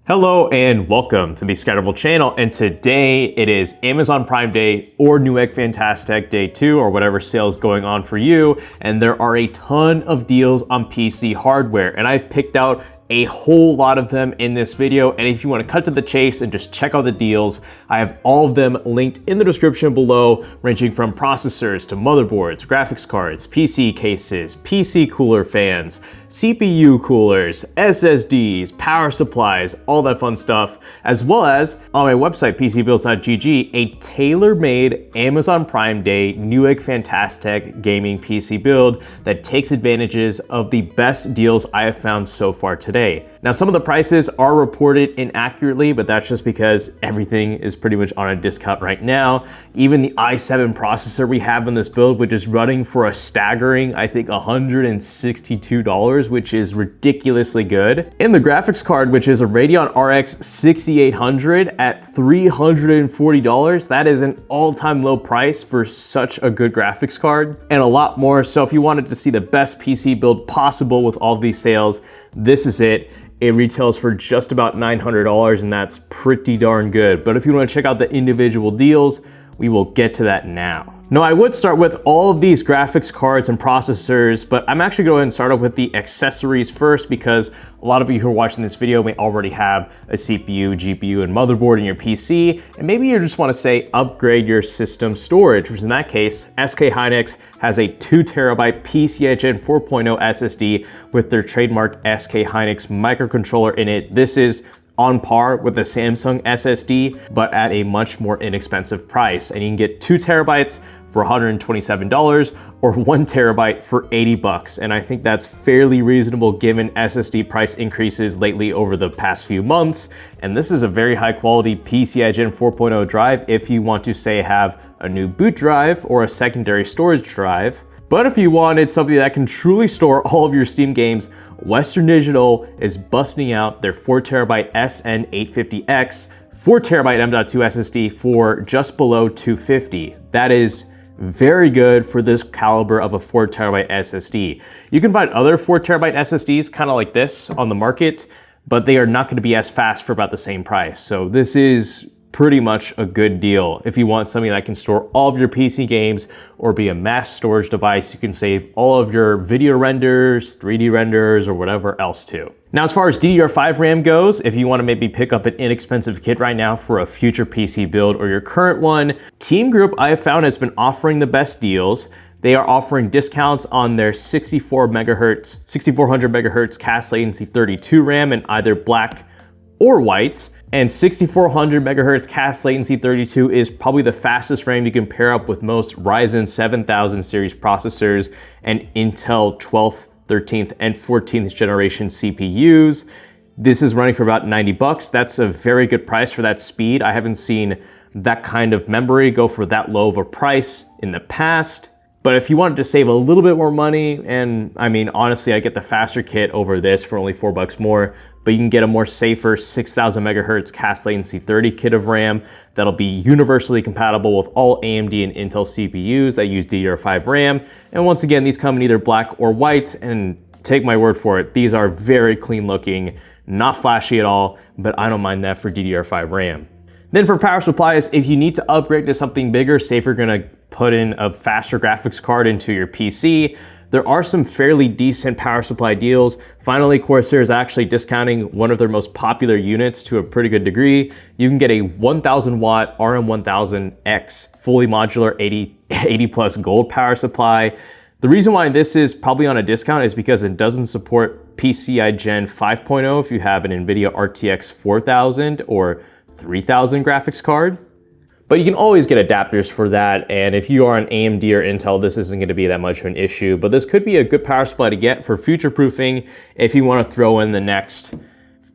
Hello and welcome to the Scatterable channel, and today it is Amazon Prime Day or Newegg Fantastech Day 2 or whatever sale is going on for you, and there are a ton of deals on PC hardware, and I've picked out a whole lot of them in this video. And if you want to cut to the chase and just check out the deals, I have all of them linked in the description below, ranging from processors to motherboards, graphics cards, PC cases, PC cooler fans, CPU coolers, SSDs, power supplies, all that fun stuff, as well as on my website pcbuilds.gg, a tailor-made Amazon Prime Day Newegg Fantastech gaming PC build that takes advantages of the best deals I have found so far today. Now, some of the prices are reported inaccurately, but that's just because everything is pretty much on a discount right now. Even the i7 processor we have in this build, which is running for a staggering, I think, $162, which is ridiculously good. And the graphics card, which is a Radeon RX 6800 at $340, that is an all-time low price for such a good graphics card, and a lot more. So if you wanted to see the best PC build possible with all of these sales, this is it. It retails for just about $900, and that's pretty darn good. But if you want to check out the individual deals, we will get to that now. Now, I would start with all of these graphics cards and processors, but I'm actually going to start off with the accessories first, because a lot of you who are watching this video may already have a CPU, GPU, and motherboard in your PC, and maybe you just want to say upgrade your system storage, which in that case, SK Hynix has a 2TB PCI Gen 4.0 SSD with their trademark SK Hynix microcontroller in it. This is on par with the Samsung SSD, but at a much more inexpensive price. And you can get 2 terabytes for $127 or 1 terabyte for 80 bucks. And I think that's fairly reasonable given SSD price increases lately over the past few months. And this is a very high quality PCI Gen 4.0 drive if you want to, say, have a new boot drive or a secondary storage drive. But if you wanted something that can truly store all of your Steam games, Western Digital is busting out their 4TB SN850X 4TB M.2 SSD for just below $250. That is very good for this caliber of a 4TB SSD. You can find other 4TB SSDs kind of like this on the market, but they are not going to be as fast for about the same price. So this is pretty much a good deal if you want something that can store all of your PC games or be a mass storage device. You can save all of your video renders, 3D renders, or whatever else too. Now, as far as DDR5 RAM goes, if you want to maybe pick up an inexpensive kit right now for a future PC build or your current one, Team Group, I have found, has been offering the best deals. They are offering discounts on their 6400 megahertz CAS latency 32 RAM in either black or white. And 6400 megahertz CAS latency 32 is probably the fastest RAM you can pair up with most Ryzen 7000 series processors and Intel 12th, 13th, and 14th generation CPUs. This is running for about 90 bucks. That's a very good price for that speed. I haven't seen that kind of memory go for that low of a price in the past. But if you wanted to save a little bit more money, and I mean, honestly, I get the faster kit over this for only $4 more, but you can get a more safer 6000 megahertz CAS latency 30 kit of RAM that'll be universally compatible with all AMD and Intel CPUs that use DDR5 RAM. And once again, these come in either black or white, and take my word for it, these are very clean looking, not flashy at all, but I don't mind that for DDR5 RAM. Then for power supplies, if you need to upgrade to something bigger, say if you're gonna put in a faster graphics card into your PC, there are some fairly decent power supply deals. Finally, Corsair is actually discounting one of their most popular units to a pretty good degree. You can get a 1000 watt RM1000X fully modular 80 plus gold power supply. The reason why this is probably on a discount is because it doesn't support PCI Gen 5.0 if you have an Nvidia RTX 4000 or 3000 graphics card. But you can always get adapters for that, and if you are on AMD or Intel, this isn't going to be that much of an issue. But this could be a good power supply to get for future proofing if you want to throw in the next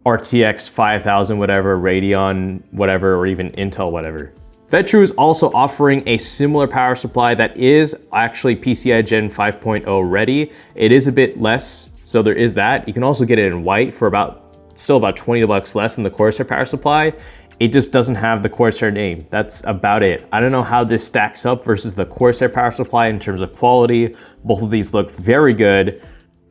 RTX 5000 whatever, Radeon whatever, or even Intel whatever. VetTrue is also offering a similar power supply that is actually PCI Gen 5.0 ready. It is a bit less, so there is that. You can also get it in white for still about 20 bucks less than the Corsair power supply. It just doesn't have the Corsair name. That's about it. I don't know how this stacks up versus the Corsair power supply in terms of quality. Both of these look very good,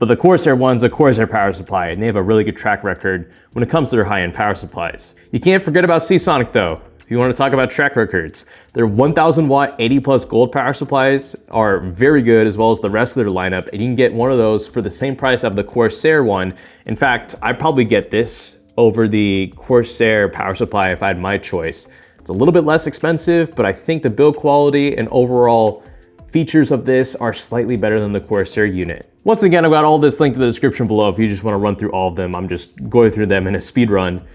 But the Corsair one's a Corsair power supply, and they have a really good track record when it comes to their high-end power supplies. You can't forget about Seasonic though. If you want to talk about track records, their 1000 watt 80 plus gold power supplies are very good, as well as the rest of their lineup, and you can get one of those for the same price of the Corsair one. In fact, I'd probably get this over the Corsair power supply if I had my choice. It's a little bit less expensive, but I think the build quality and overall features of this are slightly better than the Corsair unit. Once again, I've got all this linked in the description below if you just want to run through all of them. I'm just going through them in a speed run.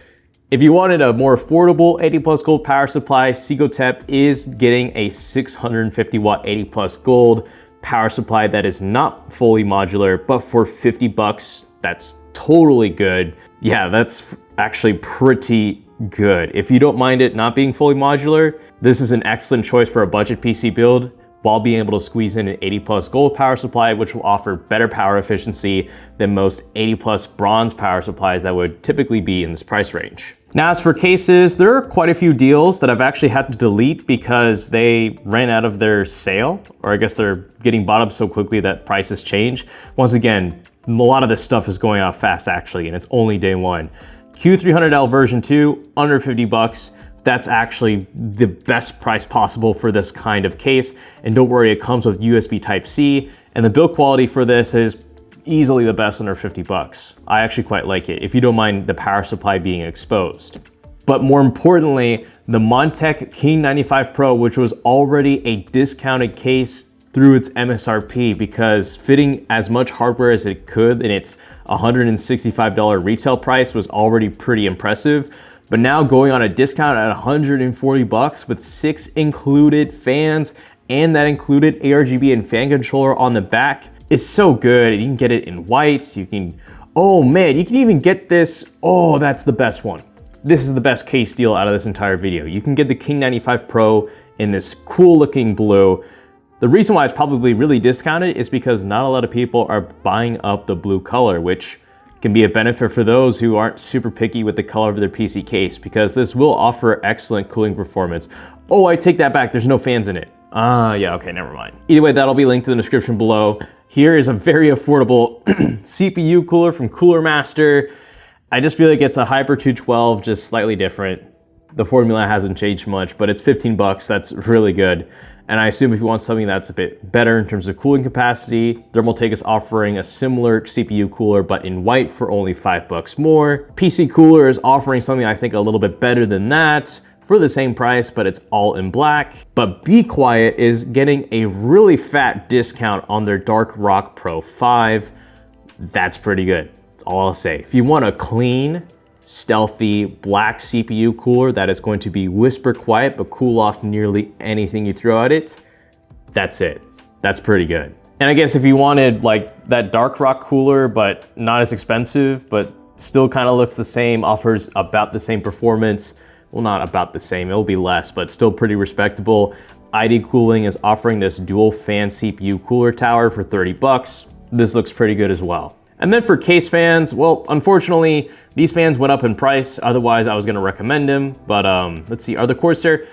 If you wanted a more affordable 80 plus gold power supply, Seagotep is getting a 650 watt 80 plus gold power supply that is not fully modular, but for 50 bucks, that's totally good. Yeah, that's actually pretty good. If you don't mind it not being fully modular, this is an excellent choice for a budget PC build, while being able to squeeze in an 80 plus gold power supply, which will offer better power efficiency than most 80 plus bronze power supplies that would typically be in this price range. Now, as for cases, there are quite a few deals that I've actually had to delete because they ran out of their sale, or I guess they're getting bought up so quickly that prices change. Once again, a lot of this stuff is going out fast actually, and it's only day one. Q300L version 2, under 50 bucks. That's actually the best price possible for this kind of case. And don't worry, it comes with USB Type-C, and the build quality for this is easily the best under 50 bucks. I actually quite like it, if you don't mind the power supply being exposed. But more importantly, the Montech King 95 Pro, which was already a discounted case through its MSRP, because fitting as much hardware as it could in its $165 retail price was already pretty impressive. But now going on a discount at 140 bucks with 6 included fans, and that included ARGB and fan controller on the back, is so good. You can get it in white, you can, oh man, you can even get this, oh, that's the best one. This is the best case deal out of this entire video. You can get the King 95 Pro in this cool looking blue. The reason why it's probably really discounted is because not a lot of people are buying up the blue color, which can be a benefit for those who aren't super picky with the color of their PC case, because this will offer excellent cooling performance. Oh, I take that back, there's no fans in it. Yeah, okay, never mind. Either way, that'll be linked in the description below. Here is a very affordable CPU cooler from Cooler Master. I just feel like it's a Hyper 212, just slightly different. The formula hasn't changed much, but it's 15 bucks, that's really good. And I assume if you want something that's a bit better in terms of cooling capacity, Thermaltake is offering a similar CPU cooler, but in white for only 5 bucks more. PC Cooler is offering something I think a little bit better than that for the same price, but it's all in black. But Be Quiet is getting a really fat discount on their Dark Rock Pro 5. That's pretty good, that's all I'll say. If you want a clean, stealthy black CPU cooler that is going to be whisper quiet but cool off nearly anything you throw at it, that's it. That's pretty good. And I guess if you wanted like that Dark Rock cooler but not as expensive, but still kind of looks the same, offers about the same performance, well, not about the same, it'll be less, but still pretty respectable. ID Cooling is offering this dual fan CPU cooler tower for 30 bucks. This looks pretty good as well. And then for case fans, well, unfortunately, these fans went up in price. Otherwise, I was gonna recommend them. But let's see, are the Corsair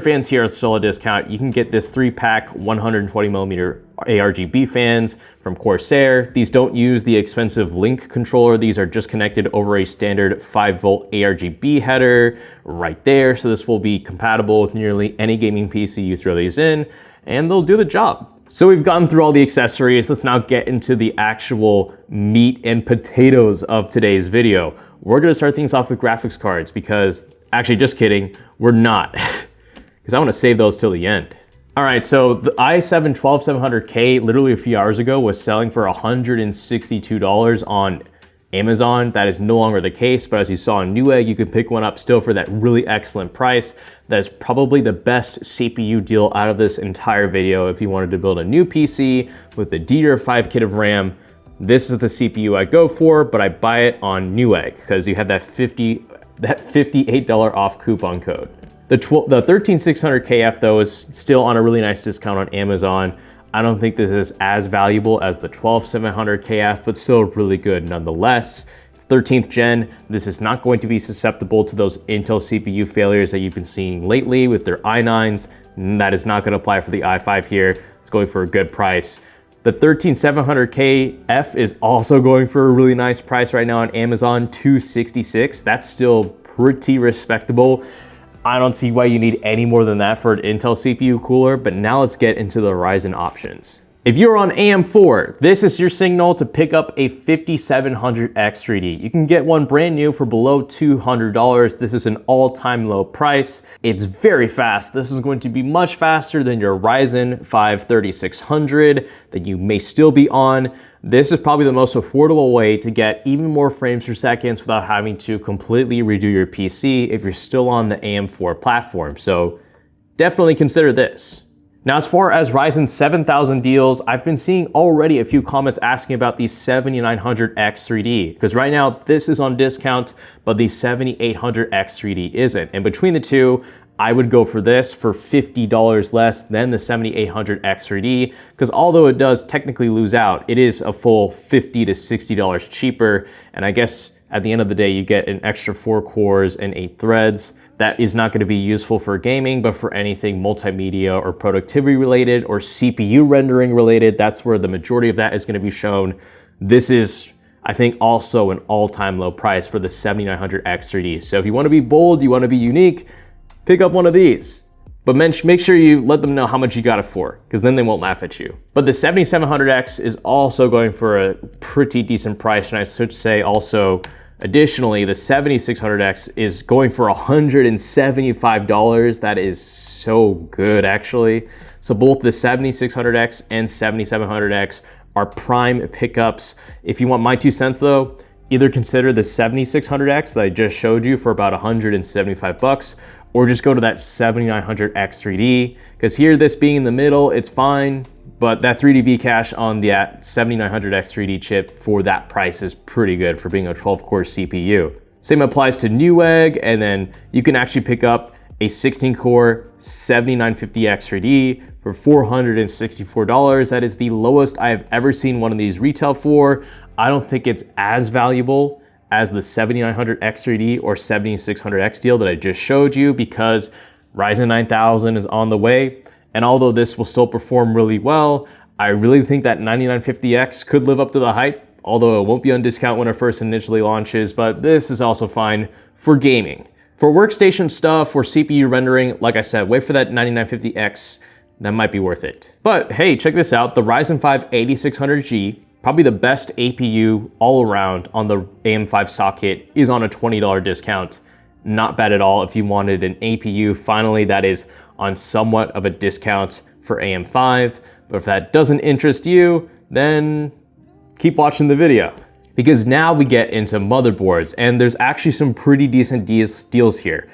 fans here are still a discount. You can get this 3-pack 120mm ARGB fans from Corsair. These don't use the expensive Link controller. These are just connected over a standard 5-volt ARGB header right there. So this will be compatible with nearly any gaming PC you throw these in, and they'll do the job. So we've gotten through all the accessories. Let's now get into the actual meat and potatoes of today's video. We're gonna start things off with graphics cards because, actually just kidding, we're not. Because I wanna save those till the end. All right, so the i7 12700K literally a few hours ago was selling for $162 on Amazon. That is no longer the case, but as you saw on Newegg, you can pick one up still for that really excellent price. That is probably the best CPU deal out of this entire video. If you wanted to build a new PC with the DDR5 kit of RAM, this is the CPU I go for, but I buy it on Newegg because you have that $58 off coupon code. The 13600KF though is still on a really nice discount on Amazon. I don't think this is as valuable as the 12700KF, but still really good nonetheless. It's 13th gen. This is not going to be susceptible to those Intel CPU failures that you've been seeing lately with their i9s. That is not going to apply for the i5 here. It's going for a good price. The 13700KF is also going for a really nice price right now on Amazon, $266. That's still pretty respectable. I don't see why you need any more than that for an Intel CPU cooler, but now let's get into the Ryzen options. If you're on AM4, this is your signal to pick up a 5700X 3D. You can get one brand new for below $200. This is an all-time low price. It's very fast. This is going to be much faster than your Ryzen 5 3600 that you may still be on. This is probably the most affordable way to get even more frames per second without having to completely redo your PC if you're still on the AM4 platform. So definitely consider this. Now, as far as Ryzen 7000 deals, I've been seeing already a few comments asking about the 7900X 3D, because right now this is on discount, but the 7800X 3D isn't. And between the two, I would go for this for $50 less than the 7800X 3D, because although it does technically lose out, it is a full $50 to $60 cheaper. And I guess at the end of the day, you get an extra 4 cores and 8 threads. That is not going to be useful for gaming, but for anything multimedia or productivity related or CPU rendering related, that's where the majority of that is going to be shown. This is, I think, also an all-time low price for the 7900X 3D. So if you want to be bold, you want to be unique, pick up one of these. But make sure you let them know how much you got it for, because then they won't laugh at you. But the 7700X is also going for a pretty decent price, and I should say also, additionally, the 7600X is going for $175. That is so good, actually. So both the 7600X and 7700X are prime pickups. If you want my 2 cents though, either consider the 7600X that I just showed you for about $175, or just go to that 7900X 3D, because here, this being in the middle, it's fine. But that 3D V cache on the 7900X 3D chip for that price is pretty good for being a 12-core CPU. Same applies to Newegg, and then you can actually pick up a 16-core 7950X 3D for $464. That is the lowest I have ever seen one of these retail for. I don't think it's as valuable as the 7900X 3D or 7600X deal that I just showed you, because Ryzen 9000 is on the way. And although this will still perform really well, I really think that 9950X could live up to the hype, although it won't be on discount when it first initially launches, but this is also fine for gaming. For workstation stuff or CPU rendering, like I said, wait for that 9950X, that might be worth it. But hey, check this out, the Ryzen 5 8600G, probably the best APU all around on the AM5 socket, is on a $20 discount. Not bad at all if you wanted an APU finally that is on somewhat of a discount for AM5. But if that doesn't interest you, then keep watching the video. Because now we get into motherboards, and there's actually some pretty decent deals here.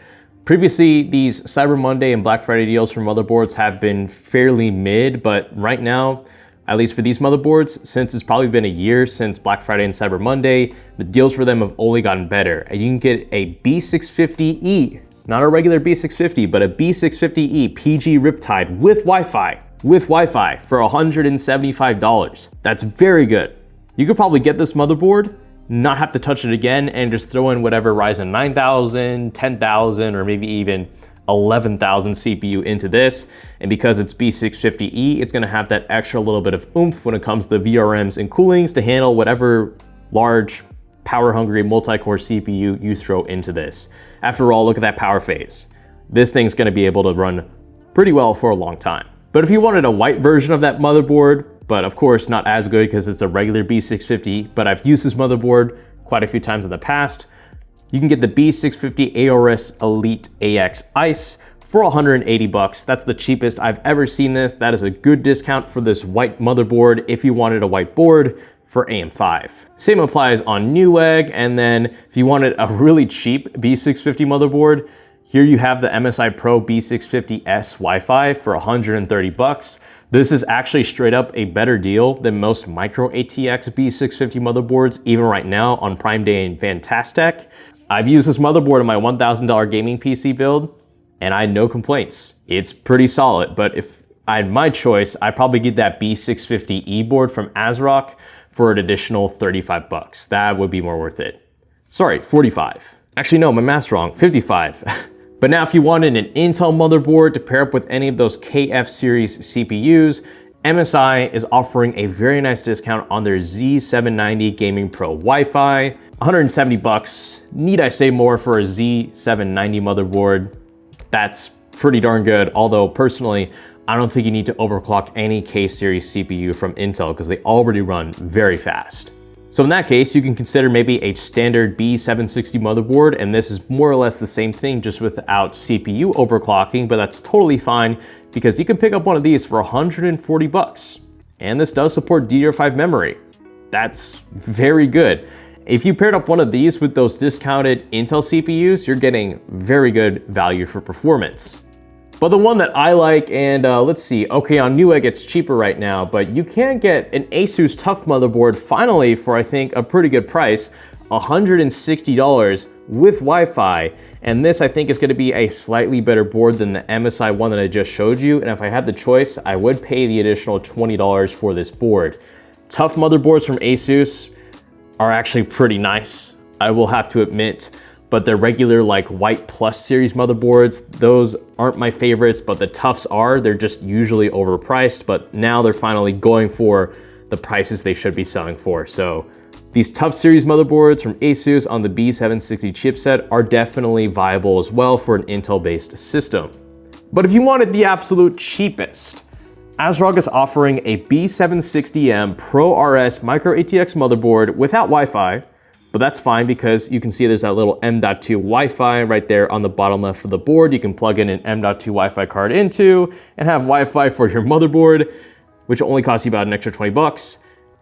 Previously, these Cyber Monday and Black Friday deals for motherboards have been fairly mid, but right now, at least for these motherboards, since it's probably been a year since Black Friday and Cyber Monday, the deals for them have only gotten better. And you can get a B650E, not a regular B650, but a B650E PG Riptide with Wi-Fi for $175. That's very good. You could probably get this motherboard, not have to touch it again, and just throw in whatever Ryzen 9000, 10,000, or maybe even 11,000 CPU into this. And because it's B650E, it's gonna have that extra little bit of oomph when it comes to VRMs and coolings to handle whatever large, power-hungry multi-core CPU you throw into this. After all, look at that power phase. This thing's gonna be able to run pretty well for a long time. But if you wanted a white version of that motherboard, but of course not as good because it's a regular B650, but I've used this motherboard quite a few times in the past, you can get the B650 Aorus Elite AX Ice for $180. That's the cheapest I've ever seen this. That is a good discount for this white motherboard if you wanted a white board for AM5. Same applies on Newegg, and then if you wanted a really cheap B650 motherboard, here you have the MSI PRO B650-S Wi-Fi for $130. This is actually straight up a better deal than most micro ATX B650 motherboards, even right now on Prime Day in Fantastech. I've used this motherboard in my $1,000 gaming PC build, and I had no complaints. It's pretty solid, but if I had my choice, I'd probably get that B650E board from Asrock for an additional $35. That would be more worth it. Sorry, 45. Actually, no, my math's wrong, 55. But now if you wanted an Intel motherboard to pair up with any of those KF series CPUs, MSI is offering a very nice discount on their Z790 Gaming Pro Wi-Fi, 170 bucks. Need I say more for a Z790 motherboard? That's pretty darn good, although personally, I don't think you need to overclock any K-series CPU from Intel because they already run very fast. So in that case, you can consider maybe a standard B760 motherboard, and this is more or less the same thing, just without CPU overclocking, but that's totally fine because you can pick up one of these for 140 bucks. And this does support DDR5 memory. That's very good. If you paired up one of these with those discounted Intel CPUs, you're getting very good value for performance. But the one that I like, and let's see, okay, on Newegg it's cheaper right now, but you can get an Asus TUF motherboard finally for I think a pretty good price, $160 with Wi-Fi. And this I think is gonna be a slightly better board than the MSI one that I just showed you. And if I had the choice, I would pay the additional $20 for this board. TUF motherboards from Asus are actually pretty nice, I will have to admit. But their regular like white plus series motherboards, those aren't my favorites, but the TUFs are. They're just usually overpriced, but now they're finally going for the prices they should be selling for. So these TUF series motherboards from Asus on the B760 chipset are definitely viable as well for an Intel-based system. But if you wanted the absolute cheapest, Asrock is offering a B760M Pro RS micro ATX motherboard without Wi-Fi. But that's fine because you can see there's that little M.2 Wi-Fi right there on the bottom left of the board. You can plug in an M.2 Wi-Fi card into and have Wi-Fi for your motherboard, which only costs you about an extra 20 bucks.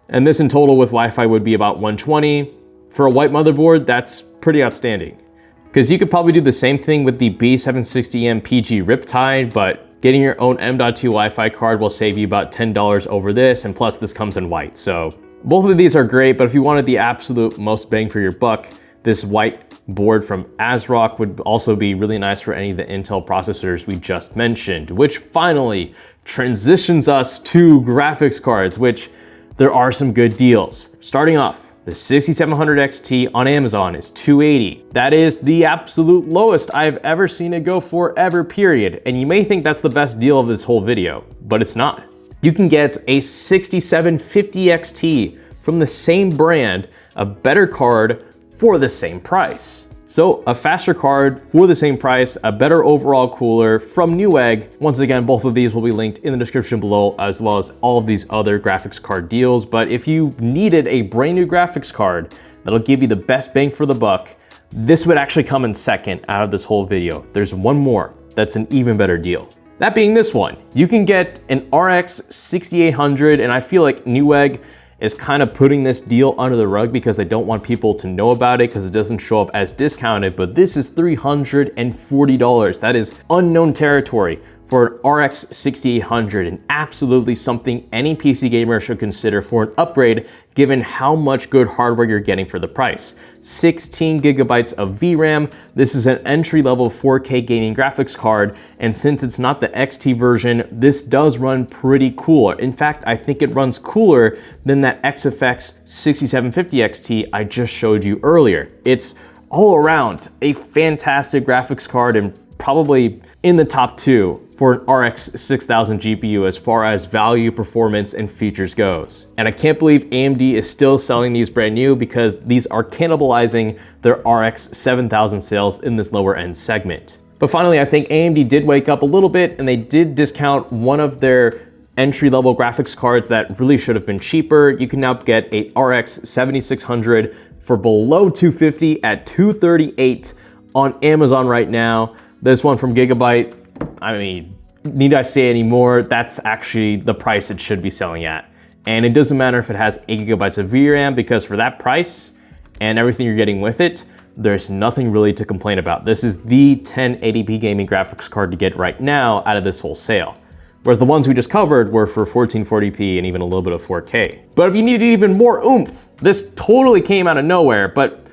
And this in total with Wi-Fi would be about 120. For a white motherboard, that's pretty outstanding. Because you could probably do the same thing with the B760M PG Riptide, but getting your own M.2 Wi-Fi card will save you about $10 over this, and plus this comes in white, so both of these are great, but if you wanted the absolute most bang for your buck, this white board from Asrock would also be really nice for any of the Intel processors we just mentioned, which finally transitions us to graphics cards, which there are some good deals. Starting off, the 6700 XT on Amazon is $280. That is the absolute lowest I've ever seen it go for ever, period. And you may think that's the best deal of this whole video, but it's not. You can get a 6750 XT from the same brand, a better card for the same price. So a faster card for the same price, a better overall cooler from Newegg. Once again, both of these will be linked in the description below, as well as all of these other graphics card deals. But if you needed a brand new graphics card that'll give you the best bang for the buck, this would actually come in second out of this whole video. There's one more that's an even better deal. That being this one, you can get an RX 6800, and I feel like Newegg is kind of putting this deal under the rug because they don't want people to know about it because it doesn't show up as discounted, but this is $340. That is unknown territory for an RX 6800, and absolutely something any PC gamer should consider for an upgrade given how much good hardware you're getting for the price. 16 gigabytes of VRAM. This is an entry-level 4K gaming graphics card, and since it's not the XT version, this does run pretty cool. In fact, I think it runs cooler than that XFX 6750 XT I just showed you earlier. It's all around a fantastic graphics card and probably in the top 2 for an RX 6000 GPU as far as value, performance, and features goes. And I can't believe AMD is still selling these brand new because these are cannibalizing their RX 7000 sales in this lower end segment. But finally, I think AMD did wake up a little bit and they did discount one of their entry-level graphics cards that really should have been cheaper. You can now get a RX 7600 for below $250 at $238 on Amazon right now. This one from Gigabyte, I mean, need I say any more? That's actually the price it should be selling at. And it doesn't matter if it has 8 gigabytes of VRAM because for that price and everything you're getting with it, there's nothing really to complain about. This is the 1080p gaming graphics card to get right now out of this whole sale. Whereas the ones we just covered were for 1440p and even a little bit of 4K. But if you needed even more oomph, this totally came out of nowhere, but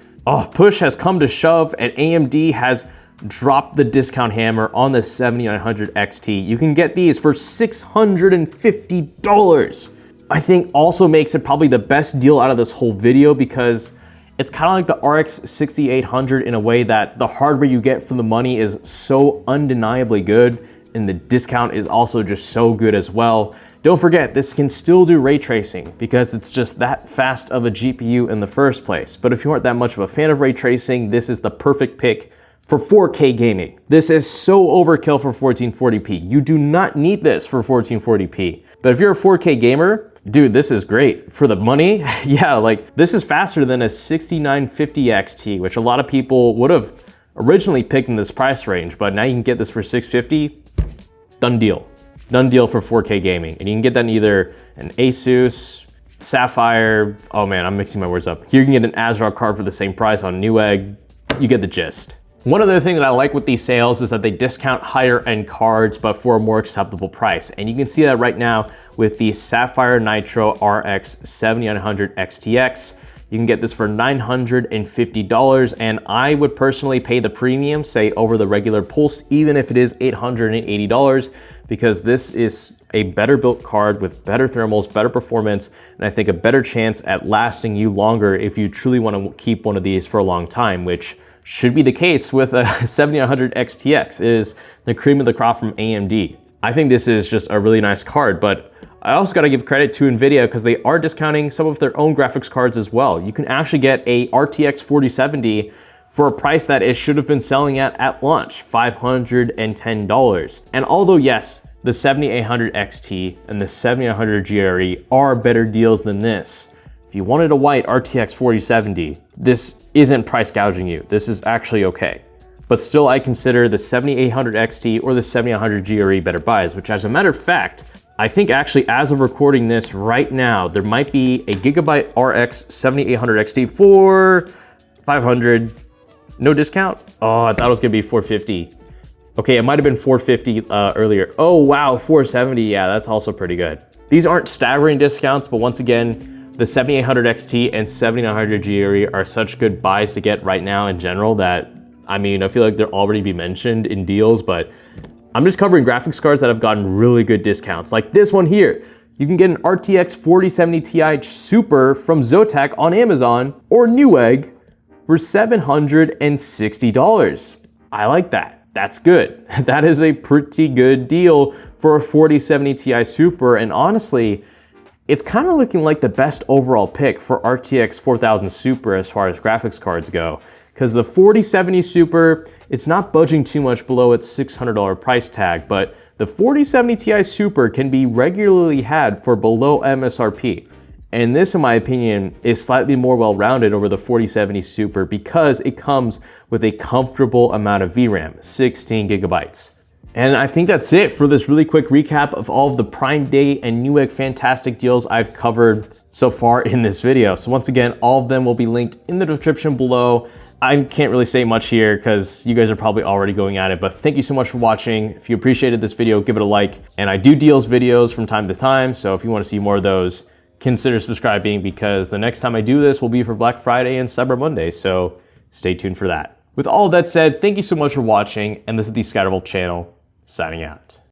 push has come to shove and AMD has dropped the discount hammer on the 7900 XT. You can get these for $650. I think also makes it probably the best deal out of this whole video because it's kind of like the RX 6800 in a way that the hardware you get for the money is so undeniably good, and the discount is also just so good as well. Don't forget, this can still do ray tracing because it's just that fast of a GPU in the first place. But if you aren't that much of a fan of ray tracing, this is the perfect pick for 4K gaming. This is so overkill for 1440p. You do not need this for 1440p. But if you're a 4K gamer, dude, this is great. For the money, yeah, like this is faster than a 6950 XT, which a lot of people would have originally picked in this price range, but now you can get this for 650, done deal. Done deal for 4K gaming. And you can get that in either an Asus, Sapphire, oh man, I'm mixing my words up. Here you can get an Asrock card for the same price on Newegg. You get the gist. One other thing that I like with these sales is that they discount higher end cards, but for a more acceptable price. And you can see that right now with the Sapphire Nitro RX 7900 XTX. You can get this for $950, and I would personally pay the premium, say over the regular Pulse, even if it is $880, because this is a better built card with better thermals, better performance, and I think a better chance at lasting you longer if you truly want to keep one of these for a long time, which should be the case with a 7900 XTX. It is the cream of the crop from AMD. I think this is just a really nice card, but I also got to give credit to Nvidia because they are discounting some of their own graphics cards as well. You can actually get a RTX 4070 for a price that it should have been selling at launch, $510. And although yes, the 7800 XT and the 7900 GRE are better deals than this, if you wanted a white RTX 4070, this isn't price gouging you. This is actually okay. But still, I consider the 7800 XT or the 7800 GRE better buys, which as a matter of fact, I think actually as of recording this right now, there might be a Gigabyte RX 7800 XT for 500, no discount. Oh, I thought it was gonna be 450. Okay, it might've been 450 earlier. Oh wow, 470, yeah, that's also pretty good. These aren't staggering discounts, but once again, the 7800 XT and 7900 GRE are such good buys to get right now in general that, I mean, I feel like they're already be mentioned in deals, but I'm just covering graphics cards that have gotten really good discounts. Like this one here, you can get an RTX 4070 Ti Super from Zotac on Amazon or Newegg for $760. I like that. That's good. That is a pretty good deal for a 4070 Ti Super, and honestly, it's kind of looking like the best overall pick for RTX 4000 Super as far as graphics cards go. Because the 4070 Super, it's not budging too much below its $600 price tag, but the 4070 Ti Super can be regularly had for below MSRP. And this, in my opinion, is slightly more well-rounded over the 4070 Super because it comes with a comfortable amount of VRAM, 16 gigabytes. And I think that's it for this really quick recap of all of the Prime Day and Newegg Fantastech deals I've covered so far in this video. So once again, all of them will be linked in the description below. I can't really say much here because you guys are probably already going at it, but thank you so much for watching. If you appreciated this video, give it a like. And I do deals videos from time to time, so if you want to see more of those, consider subscribing because the next time I do this will be for Black Friday and Cyber Monday, so stay tuned for that. With all of that said, thank you so much for watching, and this is the Sk channel, signing out.